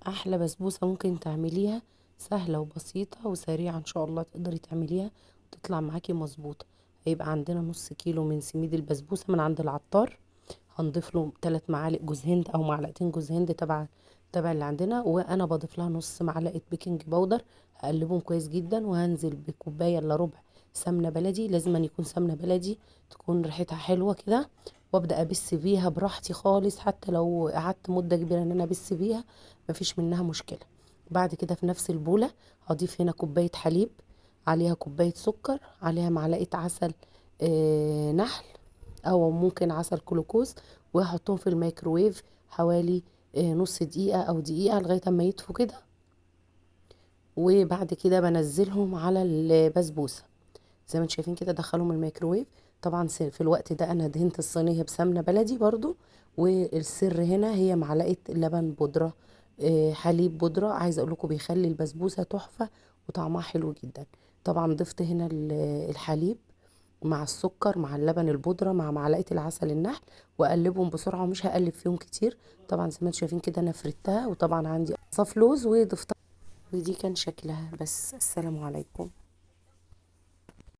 احلى بسبوسه ممكن تعمليها، سهله وبسيطه وسريعه ان شاء الله تقدري تعمليها وتطلع معاكي مظبوطه. هيبقى عندنا نص كيلو من سميد البسبوسه من عند العطار. هنضيف له 3 معالق جوز هند او معلقتين جوز هند تبع اللي عندنا، وانا بضيف لها نص معلقه بيكنج باودر. هقلبهم كويس جدا، وهنزل بكوبايه الا ربع سمنه بلدي. لازم أن يكون سمنه بلدي تكون ريحتها حلوه كده. وابدا ابس فيها براحتي خالص، حتى لو قعدت مده كبيره ان انا ابس فيها مفيش منها مشكله. بعد كده في نفس البوله هضيف هنا كوبايه حليب، عليها كوبايه سكر، عليها معلقه عسل نحل، او ممكن عسل كلوكوز، وهحطهم في الميكروويف حوالي نص دقيقه او دقيقه لغايه اما يطفوا كده. وبعد كده بنزلهم على البسبوسه زي ما انتم شايفين كده، ادخلهم الميكروويف. طبعا في الوقت ده انا دهنت الصينيه بسمنه بلدي برضو. والسر هنا هي معلقه لبن بودره، حليب بودره. عايزه اقول لكم بيخلي البسبوسه تحفه وطعمها حلو جدا. طبعا ضفت هنا الحليب مع السكر مع اللبن البودره مع معلقه العسل النحل، واقلبهم بسرعه ومش هقلب فيهم كتير. طبعا زي ما انتم شايفين كده انا فردتها، وطبعا عندي صف لوز وضفتها. ودي كان شكلها. بس السلام عليكم.